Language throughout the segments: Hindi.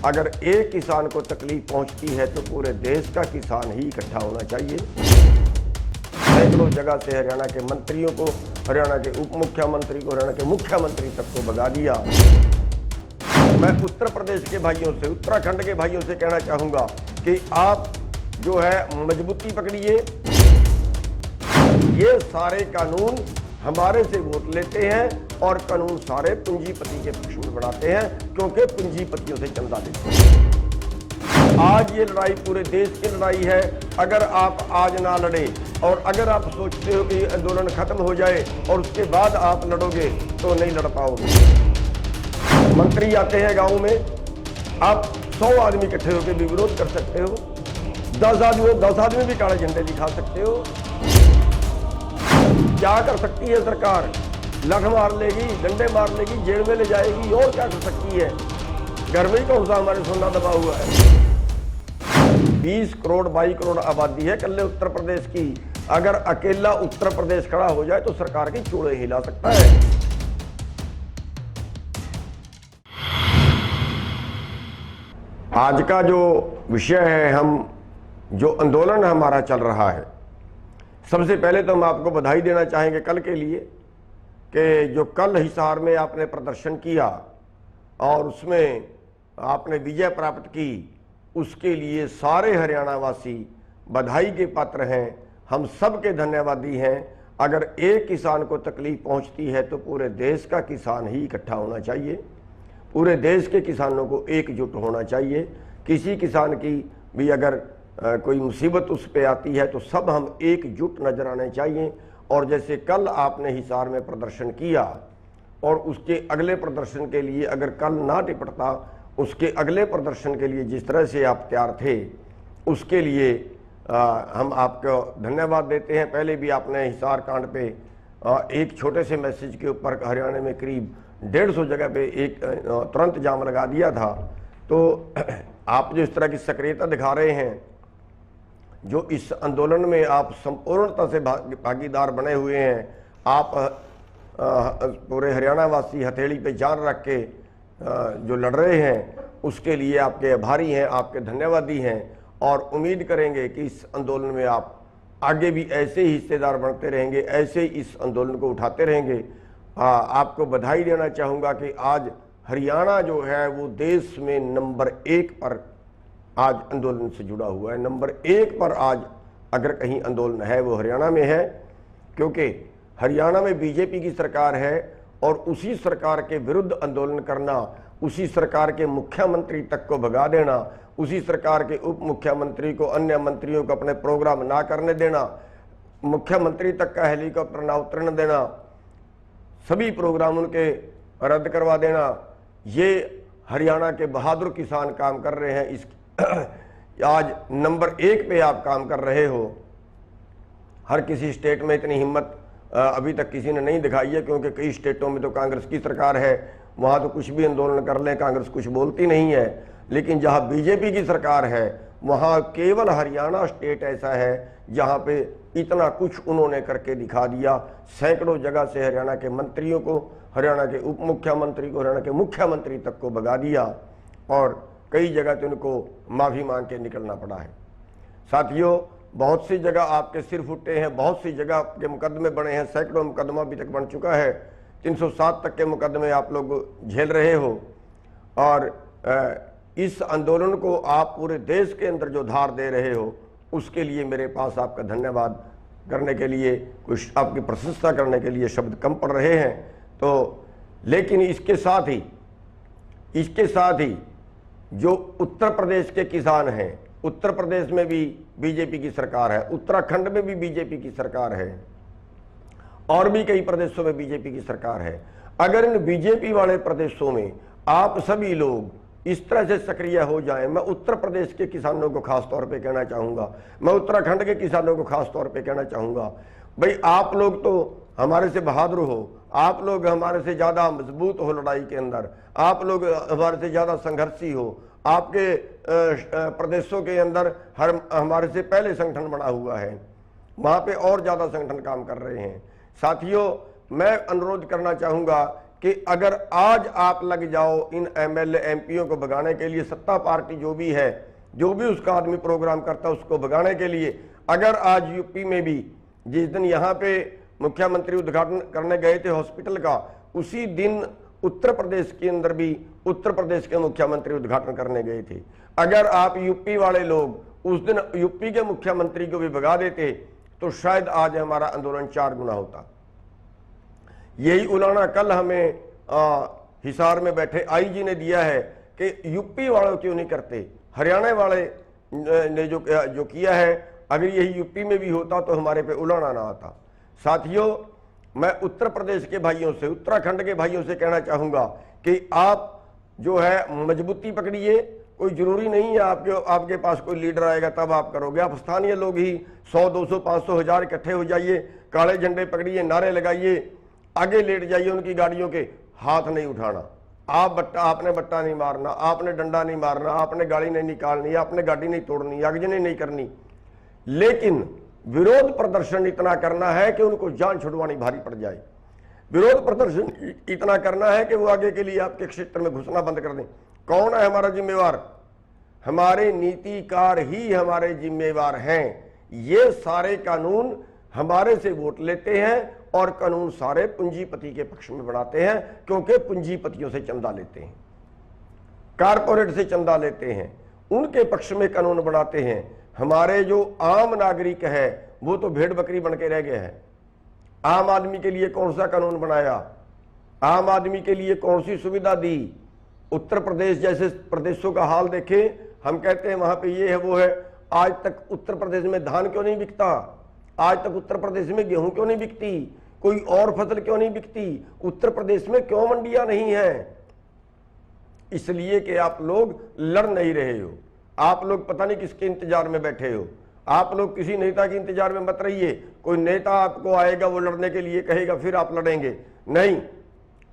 अगर एक किसान को तकलीफ पहुंचती है तो पूरे देश का किसान ही इकट्ठा होना चाहिए। सैकड़ों जगह से हरियाणा के मंत्रियों को, हरियाणा के उप मुख्यमंत्री को, हरियाणा के मुख्यमंत्री तक को भगा दिया। मैं उत्तर प्रदेश के भाइयों से, उत्तराखंड के भाइयों से कहना चाहूंगा कि आप जो है मजबूती पकड़िए। ये सारे कानून हमारे से वोट लेते हैं और कानून सारे पूंजीपति के पक्ष में बढ़ाते हैं, क्योंकि पूंजीपतियों से चंदा देते हैं। आज ये लड़ाई पूरे देश की लड़ाई है। अगर आप आज ना लड़े और अगर आप सोचते हो कि आंदोलन खत्म हो जाए और उसके बाद आप लड़ोगे तो नहीं लड़ पाओगे। मंत्री आते हैं गांव में, आप 100 आदमी इकट्ठे होकर भी विरोध कर सकते हो, 10 आदमी भी काले झंडे दिखा सकते हो। क्या कर सकती है सरकार? लठ मार लेगी, डंडे मार लेगी, जेल में ले जाएगी, और क्या कर सकती है? घर में ही कौन सा हमारे सोना दबा हुआ है? 20 करोड़ 22 करोड़ आबादी है कल्ले उत्तर प्रदेश की। अगर अकेला उत्तर प्रदेश खड़ा हो जाए तो सरकार के चूड़े हिला सकता है। आज का जो विषय है, हम जो आंदोलन हमारा चल रहा है, सबसे पहले तो हम आपको बधाई देना चाहेंगे कल के लिए कि जो कल हिसार में आपने प्रदर्शन किया और उसमें आपने विजय प्राप्त की, उसके लिए सारे हरियाणा वासी बधाई के पात्र हैं। हम सब के धन्यवादी हैं। अगर एक किसान को तकलीफ पहुंचती है तो पूरे देश का किसान ही इकट्ठा होना चाहिए। पूरे देश के किसानों को एकजुट होना चाहिए। किसी किसान की भी अगर कोई मुसीबत उस पे आती है तो सब हम एकजुट नजर आने चाहिए। और जैसे कल आपने हिसार में प्रदर्शन किया और उसके अगले प्रदर्शन के लिए अगर कल ना निपटता, उसके अगले प्रदर्शन के लिए जिस तरह से आप तैयार थे, उसके लिए हम आपको धन्यवाद देते हैं। पहले भी आपने हिसार कांड पे एक छोटे से मैसेज के ऊपर हरियाणा में करीब 150 जगह पे एक तुरंत जाम लगा दिया था। तो आप जो इस तरह की सक्रियता दिखा रहे हैं, जो इस आंदोलन में आप संपूर्णता से भागीदार बने हुए हैं, आप पूरे हरियाणा वासी हथेली पे जान रख के जो लड़ रहे हैं, उसके लिए आपके आभारी हैं, आपके धन्यवादी हैं। और उम्मीद करेंगे कि इस आंदोलन में आप आगे भी ऐसे ही हिस्सेदार बनते रहेंगे, ऐसे ही इस आंदोलन को उठाते रहेंगे। आपको बधाई देना चाहूँगा कि आज हरियाणा जो है वो देश में नंबर 1 पर आज आंदोलन से जुड़ा हुआ है। नंबर 1 पर आज अगर कहीं आंदोलन है वो हरियाणा में है, क्योंकि हरियाणा में बीजेपी की सरकार है और उसी सरकार के विरुद्ध आंदोलन करना, उसी सरकार के मुख्यमंत्री तक को भगा देना, उसी सरकार के उप मुख्यमंत्री को, अन्य मंत्रियों को अपने प्रोग्राम ना करने देना, मुख्यमंत्री तक का हेलीकॉप्टर ना उतरने देना, सभी प्रोग्राम उनके रद्द करवा देना, ये हरियाणा के बहादुर किसान काम कर रहे हैं। इस आज नंबर 1 पे आप काम कर रहे हो। हर किसी स्टेट में इतनी हिम्मत अभी तक किसी ने नहीं दिखाई है, क्योंकि कई स्टेटों में तो कांग्रेस की सरकार है, वहाँ तो कुछ भी आंदोलन कर लें कांग्रेस कुछ बोलती नहीं है। लेकिन जहाँ बीजेपी की सरकार है वहाँ केवल हरियाणा स्टेट ऐसा है जहाँ पे इतना कुछ उन्होंने करके दिखा दिया। सैकड़ों जगह से हरियाणा के मंत्रियों को, हरियाणा के उप मुख्यमंत्री को, हरियाणा के मुख्यमंत्री तक को भगा दिया और कई जगह तो उनको माफ़ी मांग के निकलना पड़ा है। साथियों, बहुत सी जगह आपके सिर फुटे हैं, बहुत सी जगह आपके मुकदमे बने हैं, सैकड़ों मुकदमा अभी तक बन चुका है। 307 तक के मुकदमे आप लोग झेल रहे हो। और इस आंदोलन को आप पूरे देश के अंदर जो धार दे रहे हो, उसके लिए मेरे पास आपका धन्यवाद करने के लिए, कुछ आपकी प्रशंसा करने के लिए शब्द कम पड़ रहे हैं। तो लेकिन इसके साथ ही जो उत्तर प्रदेश के किसान हैं, उत्तर प्रदेश में भी बीजेपी की सरकार है, उत्तराखंड में भी बीजेपी की सरकार है और भी कई प्रदेशों में बीजेपी की सरकार है। अगर इन बीजेपी वाले प्रदेशों में आप सभी लोग इस तरह से सक्रिय हो जाएं, मैं उत्तर प्रदेश के किसानों को खास तौर पे कहना चाहूँगा, मैं उत्तराखंड के किसानों को खास तौर पे कहना चाहूँगा, भाई आप लोग तो हमारे से बहादुर हो, आप लोग हमारे से ज़्यादा मजबूत हो लड़ाई के अंदर, आप लोग हमारे से ज़्यादा संघर्षी हो, आपके प्रदेशों के अंदर हमारे से पहले संगठन बना हुआ है, वहाँ पे और ज़्यादा संगठन काम कर रहे हैं। साथियों, मैं अनुरोध करना चाहूँगा कि अगर आज आप लग जाओ इन एमएलए एमपीओ को भगाने के लिए, सत्ता पार्टी जो भी है, जो भी उसका आदमी प्रोग्राम करता है उसको भगाने के लिए, अगर आज यूपी में भी जिस दिन यहाँ पे मुख्यमंत्री उद्घाटन करने गए थे हॉस्पिटल का, उसी दिन उत्तर प्रदेश के अंदर भी उत्तर प्रदेश के मुख्यमंत्री उद्घाटन करने गए थे। अगर आप यूपी वाले लोग उस दिन यूपी के मुख्यमंत्री को भी भगा देते तो शायद आज हमारा आंदोलन 4 गुना होता। यही उलाना कल हमें हिसार में बैठे आईजी ने दिया है कि यूपी वालों क्यों नहीं करते, हरियाणा वाले ने जो किया है, अगर यही यूपी में भी होता तो हमारे पे उलाना ना आता। साथियों, मैं उत्तर प्रदेश के भाइयों से, उत्तराखंड के भाइयों से कहना चाहूंगा कि आप जो है मजबूती पकड़िए। कोई जरूरी नहीं है आपके पास कोई लीडर आएगा तब आप करोगे। आप स्थानीय लोग ही 100, 200, 500, 1000 इकट्ठे हो जाइए, काले झंडे पकड़िए, नारे लगाइए, आगे लेट जाइए उनकी गाड़ियों के, हाथ नहीं उठाना। आपने बट्टा नहीं मारना, आपने डंडा नहीं मारना, आपने गाड़ी नहीं निकालनी, आपने गाड़ी नहीं तोड़नी, आगजनी नहीं करनी, लेकिन विरोध प्रदर्शन इतना करना है कि उनको जान छुड़वानी भारी पड़ जाए। विरोध प्रदर्शन इतना करना है कि वो आगे के लिए आपके क्षेत्र में घुसना बंद कर दें। कौन है हमारा जिम्मेवार? हमारे नीतिकार ही हमारे जिम्मेवार हैं। ये सारे कानून हमारे से वोट लेते हैं और कानून सारे पूंजीपति के पक्ष में बनाते हैं, क्योंकि पूंजीपतियों से चंदा लेते हैं, कारपोरेट से चंदा लेते हैं, उनके पक्ष में कानून बनाते हैं। हमारे जो आम नागरिक है वो तो भेड़ बकरी बन के रह गए हैं। आम आदमी के लिए कौन सा कानून बनाया? आम आदमी के लिए कौन सी सुविधा दी? उत्तर प्रदेश जैसे प्रदेशों का हाल देखें, हम कहते हैं वहां पे ये है वो है। आज तक उत्तर प्रदेश में धान क्यों नहीं बिकता? आज तक उत्तर प्रदेश में गेहूं क्यों नहीं बिकती? कोई और फसल क्यों नहीं बिकती? उत्तर प्रदेश में क्यों मंडियां नहीं है? इसलिए कि आप लोग लड़ नहीं रहे हो। आप लोग पता नहीं किसके इंतजार में बैठे हो। आप लोग किसी नेता के इंतजार में मत रहिए। कोई नेता आपको आएगा, वो लड़ने के लिए कहेगा, फिर आप लड़ेंगे। नहीं,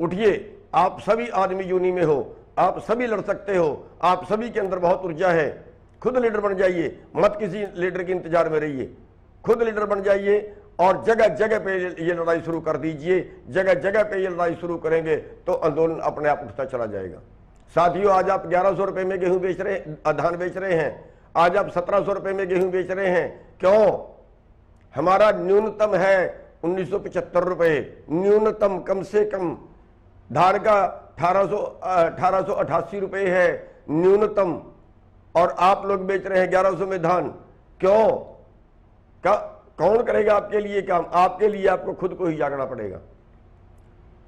उठिए। आप सभी आदमी यूनी में हो, आप सभी लड़ सकते हो, आप सभी के अंदर बहुत ऊर्जा है। खुद लीडर बन जाइए, मत किसी लीडर के इंतजार में रहिए। खुद लीडर बन जाइए और जगह जगह पे ये लड़ाई शुरू कर दीजिए। जगह जगह पे ये लड़ाई शुरू करेंगे तो आंदोलन अपने आप उठता चला जाएगा। साथियों, आज आप 1100 रुपए में गेहूं बेच रहे, धान बेच रहे हैं। आज आप 1700 रुपए में गेहूं बेच रहे हैं। क्यों? हमारा न्यूनतम है 1975 रुपए, न्यूनतम कम से कम। धान का 1888 रुपए है न्यूनतम, और आप लोग बेच रहे हैं 1100 में धान। क्यों? कौन करेगा आपके लिए काम? आपके लिए आपको खुद को ही जागना पड़ेगा।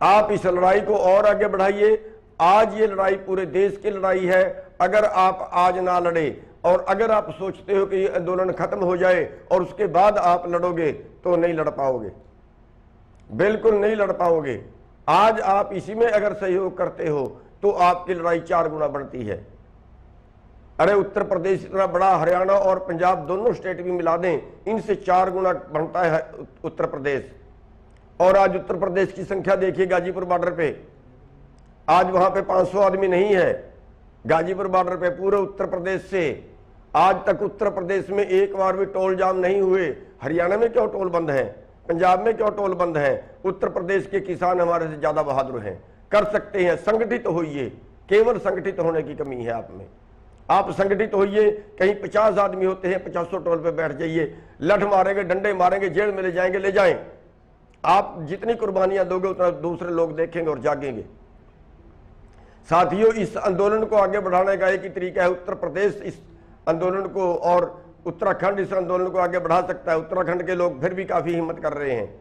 आप इस लड़ाई को और आगे बढ़ाइए। आज ये लड़ाई पूरे देश की लड़ाई है। अगर आप आज ना लड़े और अगर आप सोचते हो कि ये आंदोलन खत्म हो जाए और उसके बाद आप लड़ोगे तो नहीं लड़ पाओगे, बिल्कुल नहीं लड़ पाओगे। आज आप इसी में अगर सहयोग करते हो तो आपकी लड़ाई 4 गुना बढ़ती है। अरे उत्तर प्रदेश इतना बड़ा, हरियाणा और पंजाब दोनों स्टेट भी मिला दें, इनसे 4 गुना बनता है उत्तर प्रदेश। और आज उत्तर प्रदेश की संख्या देखिए गाजीपुर बॉर्डर पे, आज वहां पे 500 आदमी नहीं है। गाजीपुर बॉर्डर पे पूरे उत्तर प्रदेश से आज तक उत्तर प्रदेश में एक बार भी टोल जाम नहीं हुए। हरियाणा में क्यों टोल बंद है? पंजाब में क्यों टोल बंद है? उत्तर प्रदेश के किसान हमारे से ज्यादा बहादुर हैं, कर सकते हैं। संगठित होइए, केवल संगठित होने की कमी है आप में। आप संगठित होइए। कहीं 50 आदमी होते हैं, 50 टोल पे बैठ जाइए, लठ मारेंगे, डंडे मारेंगे, जेल में ले जाएंगे, ले जाएं। आप जितनी कुर्बानियां दोगे उतना दूसरे लोग देखेंगे और जागेंगे। साथियों, इस आंदोलन को आगे बढ़ाने का एक ही तरीका है। उत्तर प्रदेश इस आंदोलन को और उत्तराखंड इस आंदोलन को आगे बढ़ा सकता है। उत्तराखंड के लोग फिर भी काफी हिम्मत कर रहे हैं,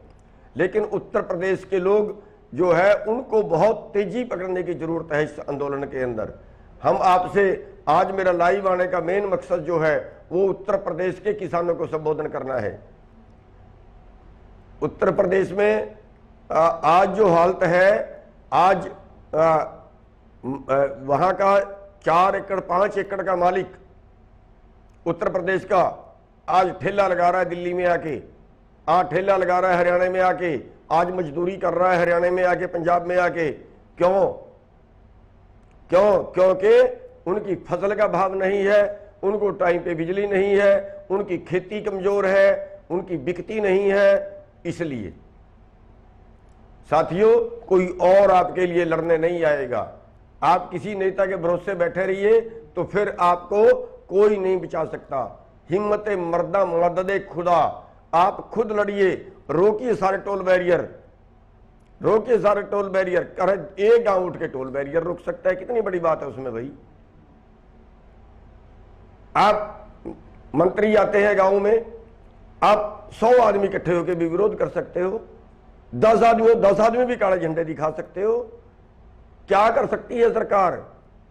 लेकिन उत्तर प्रदेश के लोग जो है उनको बहुत तेजी पकड़ने की जरूरत है इस आंदोलन के अंदर। हम आपसे आज मेरा लाइव आने का मेन मकसद जो है वो उत्तर प्रदेश के किसानों को संबोधन करना है। उत्तर प्रदेश में आज जो हालत है, आज वहां का 4 एकड़ 5 एकड़ का मालिक उत्तर प्रदेश का आज ठेला लगा रहा है दिल्ली में आके, आज ठेला लगा रहा है हरियाणा में आके, आज मजदूरी कर रहा है हरियाणा में आके, पंजाब में आके। क्यों? क्यों? क्योंकि उनकी फसल का भाव नहीं है, उनको टाइम पे बिजली नहीं है, उनकी खेती कमजोर है, उनकी बिकती नहीं है। इसलिए साथियों, कोई और आपके लिए लड़ने नहीं आएगा। आप किसी नेता के भरोसे बैठे रहिए तो फिर आपको कोई नहीं बचा सकता। हिम्मत मर्दा मदद खुदा, आप खुद लड़िए, रोकिए सारे टोल बैरियर, रोकिए सारे टोल बैरियर। करे एक गांव उठ के टोल बैरियर रोक सकता है, कितनी बड़ी बात है उसमें भाई। आप मंत्री आते हैं गांव में, आप 100 आदमी इकट्ठे होकर भी विरोध कर सकते हो, 10 आदमी भी काले झंडे दिखा सकते हो। क्या कर सकती है सरकार?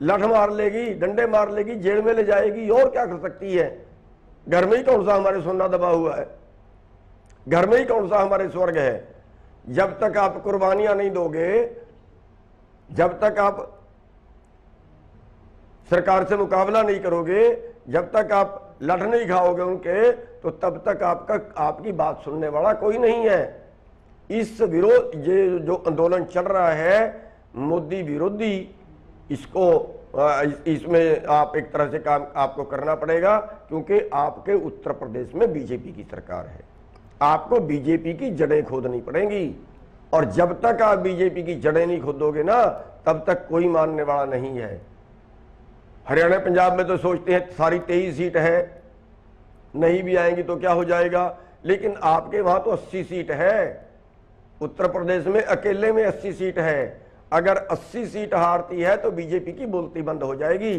लठ मार लेगी, डंडे मार लेगी, जेल में ले जाएगी, और क्या कर सकती है? घर में ही कौन सा हमारे सोना दबा हुआ है? घर में ही कौन सा हमारे स्वर्ग है? जब तक आप कुर्बानियां नहीं दोगे, जब तक आप सरकार से मुकाबला नहीं करोगे, जब तक आप लठ नहीं खाओगे उनके, तो तब तक आपकी बात सुनने वाला कोई नहीं है। इस विरोध, ये जो आंदोलन चल रहा है मोदी विरोधी, इसको इसमें आप एक तरह से काम आपको करना पड़ेगा, क्योंकि आपके उत्तर प्रदेश में बीजेपी की सरकार है। आपको बीजेपी की जड़ें खोदनी पड़ेंगी, और जब तक आप बीजेपी की जड़ें नहीं खोदोगे ना, तब तक कोई मानने वाला नहीं है। हरियाणा पंजाब में तो सोचते हैं सारी 23 सीट है, नहीं भी आएंगी तो क्या हो जाएगा, लेकिन आपके वहां तो 80 सीट है। उत्तर प्रदेश में अकेले में 80 सीट है। अगर 80 सीट हारती है तो बीजेपी की बोलती बंद हो जाएगी।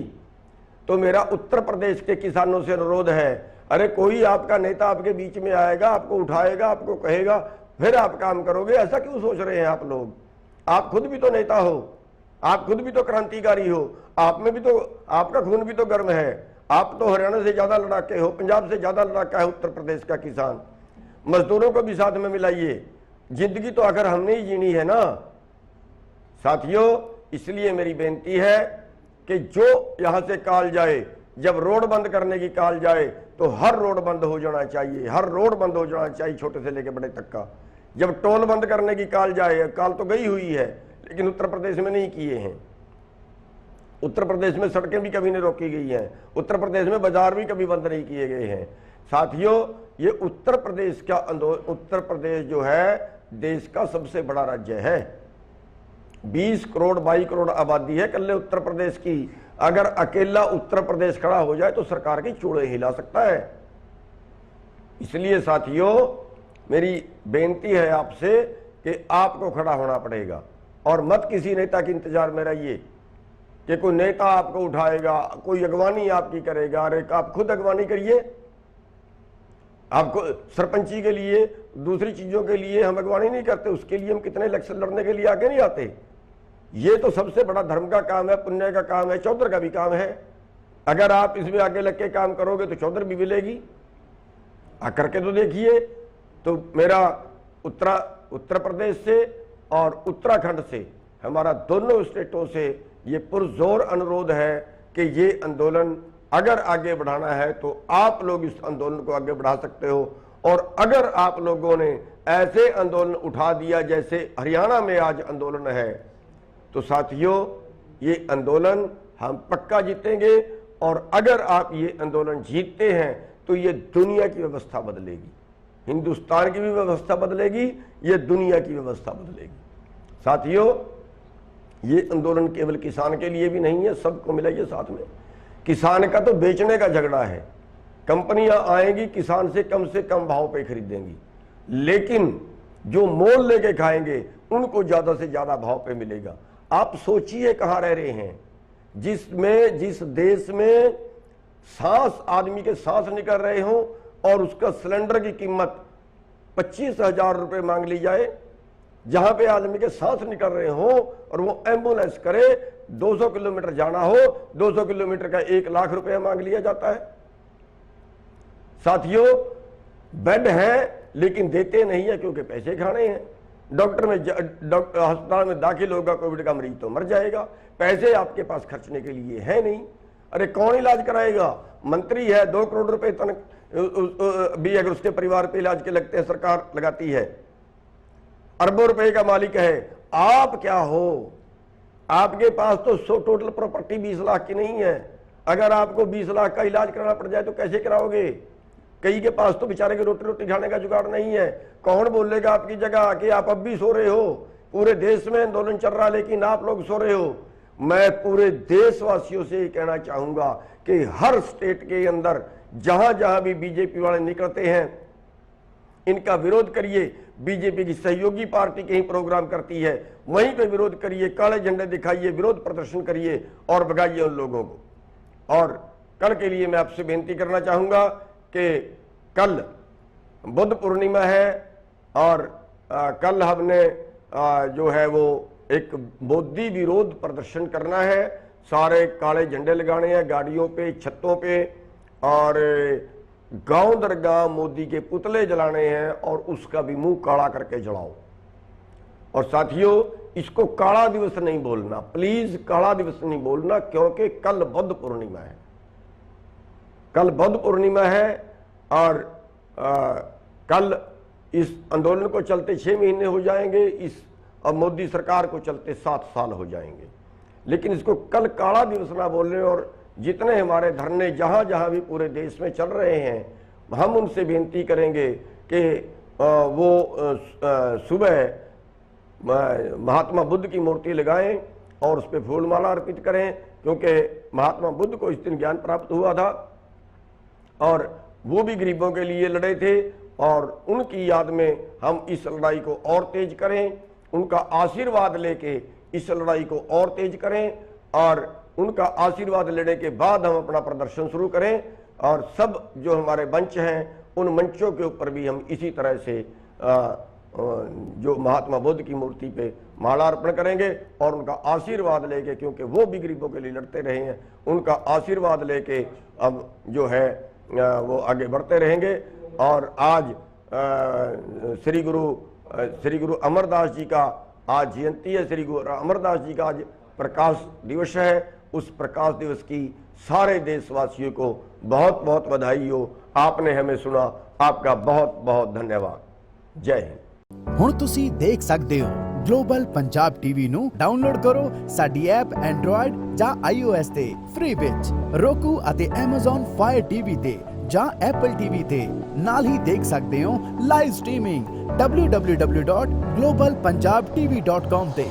तो मेरा उत्तर प्रदेश के किसानों से अनुरोध है, अरे कोई आपका नेता आपके बीच में आएगा, आपको उठाएगा, आपको कहेगा, फिर आप काम करोगे। ऐसा क्यों सोच रहे हैं आप लोग? आप खुद भी तो नेता हो, आप खुद भी तो क्रांतिकारी हो, आप में भी तो, आपका खून भी तो गर्म है। आप तो हरियाणा से ज्यादा लड़ाके हो, पंजाब से ज्यादा लड़ाका है उत्तर प्रदेश का किसान। मजदूरों को भी साथ में मिलाइए। जिंदगी तो आखिर हमने ही जीनी है ना साथियों। इसलिए मेरी बेनती है कि जो यहां से कॉल जाए, जब रोड बंद करने की कॉल जाए तो हर रोड बंद हो जाना चाहिए, हर रोड बंद हो जाना चाहिए, छोटे से लेकर बड़े तक का। जब टोल बंद करने की कॉल जाए, कॉल तो गई हुई है, लेकिन उत्तर प्रदेश में नहीं किए हैं। उत्तर प्रदेश में सड़कें भी कभी नहीं रोकी गई हैं, उत्तर प्रदेश में बाजार भी कभी बंद नहीं किए गए हैं। साथियों, ये उत्तर प्रदेश का आंदोलन, उत्तर प्रदेश जो है देश का सबसे बड़ा राज्य है। 20 करोड़ 22 करोड़ आबादी है कल्ले उत्तर प्रदेश की। अगर अकेला उत्तर प्रदेश खड़ा हो जाए तो सरकार की चूड़े हिला सकता है। इसलिए साथियों, मेरी बेनती है आपसे कि आपको खड़ा होना पड़ेगा, और मत किसी नेता के इंतजार में रहिए कि कोई नेता आपको उठाएगा, कोई अगवानी आपकी करेगा। अरे आप खुद अगवानी करिए। आपको सरपंची के लिए, दूसरी चीजों के लिए हम अगवानी नहीं करते, उसके लिए हम कितने इलेक्शन लड़ने के लिए आगे नहीं आते। ये तो सबसे बड़ा धर्म का काम है, पुण्य का काम है, चौधर का भी काम है। अगर आप इसमें आगे लग के काम करोगे तो चौधर भी मिलेगी। करके तो देखिए। तो मेरा उत्तर प्रदेश से और उत्तराखंड से, हमारा दोनों स्टेटों से ये पुरजोर अनुरोध है कि ये आंदोलन अगर आगे बढ़ाना है तो आप लोग इस आंदोलन को आगे बढ़ा सकते हो। और अगर आप लोगों ने ऐसे आंदोलन उठा दिया जैसे हरियाणा में आज आंदोलन है, तो साथियों ये आंदोलन हम पक्का जीतेंगे। और अगर आप ये आंदोलन जीतते हैं तो ये दुनिया की व्यवस्था बदलेगी, हिंदुस्तान की भी व्यवस्था बदलेगी, ये दुनिया की व्यवस्था बदलेगी। साथियों, ये आंदोलन केवल किसान के लिए भी नहीं है, सबको मिलाइए साथ में। किसान का तो बेचने का झगड़ा है। कंपनियां आएंगी, किसान से कम भाव पे खरीदेंगी, लेकिन जो मोल लेके खाएंगे उनको ज्यादा से ज्यादा भाव पे मिलेगा। आप सोचिए कहां रह रहे हैं, जिस देश में आदमी के सांस निकल रहे हो और उसका सिलेंडर की कीमत 25,000 रुपए मांग ली जाए, जहां पे आदमी के सांस निकल रहे हो और वो एम्बुलेंस करे, 200 किलोमीटर जाना हो, 200 किलोमीटर का 1 लाख रुपया मांग लिया जाता है। साथियों, बेड है लेकिन देते नहीं है क्योंकि पैसे खाने हैं। डॉक्टर अस्पताल में दाखिल होगा, कोविड का मरीज तो मर जाएगा, पैसे आपके पास खर्चने के लिए है नहीं। अरे कौन इलाज कराएगा? मंत्री है, 2 करोड़ रुपए भी अगर उसके परिवार पे इलाज के लगते हैं, सरकार लगाती है। अरबों रुपए का मालिक है। आप क्या हो? आपके पास तो टोटल प्रॉपर्टी 20 लाख की नहीं है। अगर आपको 20 लाख का इलाज कराना पड़ जाए तो कैसे कराओगे? कई के पास तो बेचारे के रोटी खाने का जुगाड़ नहीं है। कौन बोलेगा आपकी जगह आके आप अब भी सो रहे हो पूरे देश में आंदोलन चल रहा है, लेकिन आप लोग सो रहे हो। मैं पूरे देशवासियों से ये कहना चाहूंगा कि हर स्टेट के अंदर जहां जहां भी बीजेपी वाले निकलते हैं, इनका विरोध करिए। बीजेपी की सहयोगी पार्टी कहीं प्रोग्राम करती है, वहीं पे विरोध करिए, काले झंडे दिखाइए, विरोध प्रदर्शन करिए और भगाइए उन लोगों को। और कल के लिए मैं आपसे बेनती करना चाहूंगा कि कल बुद्ध पूर्णिमा है और कल हमने जो है वो एक मोदी विरोध प्रदर्शन करना है। सारे काले झंडे लगाने हैं गाड़ियों पे, छतों पे, और गांव दर गांव मोदी के पुतले जलाने हैं और उसका भी मुंह काला करके जलाओ। और साथियों, इसको काला दिवस नहीं बोलना, प्लीज काला दिवस नहीं बोलना, क्योंकि कल बुद्ध पूर्णिमा है। कल बुद्ध पूर्णिमा है और कल इस आंदोलन को चलते 6 महीने हो जाएंगे, इस अब मोदी सरकार को चलते 7 साल हो जाएंगे। लेकिन इसको कल काला दिवस ना बोलने, और जितने हमारे धरने जहां जहां भी पूरे देश में चल रहे हैं, हम उनसे बेनती करेंगे कि वो सुबह महात्मा बुद्ध की मूर्ति लगाएं और उस पर फूलमाला अर्पित करें, क्योंकि महात्मा बुद्ध को इस दिन ज्ञान प्राप्त हुआ था और वो भी गरीबों के लिए लड़े थे। और उनकी याद में हम इस लड़ाई को और तेज करें, उनका आशीर्वाद लेके इस लड़ाई को और तेज करें, और उनका आशीर्वाद लेने के बाद हम अपना प्रदर्शन शुरू करें। और सब जो हमारे मंच हैं, उन मंचों के ऊपर भी हम इसी तरह से जो महात्मा बुद्ध की मूर्ति पे माला अर्पण करेंगे और उनका आशीर्वाद लेके, क्योंकि वो भी गरीबों के लिए लड़ते रहे हैं, उनका आशीर्वाद लेके अब जो है वो आगे बढ़ते रहेंगे। और आज श्री गुरु अमरदास जी का आज जयंती है, श्री गुरु अमरदास जी का आज प्रकाश दिवस है। उस प्रकाश दिवस की सारे देशवासियों को बहुत बहुत बधाई हो। आपने हमें सुना, आपका बहुत बहुत धन्यवाद। जय हिंद। ਹੁਣ ਤੁਸੀਂ ਦੇਖ ਸਕਦੇ ਹੋ ਗਲੋਬਲ ਪੰਜਾਬ ਟੀਵੀ ਨੂੰ ਡਾਊਨਲੋਡ ਕਰੋ ਸਾਡੀ ਐਪ ਐਂਡਰੋਇਡ ਜਾਂ iOS ਤੇ ਫ੍ਰੀ ਵਿੱਚ, roku ਅਤੇ Amazon Fire TV ਤੇ ਜਾਂ Apple TV ਤੇ। ਨਾਲ ਹੀ ਦੇਖ ਸਕਦੇ ਹੋ ਲਾਈਵ ਸਟ੍ਰੀਮਿੰਗ www.globalpunjabtv.com ਤੇ।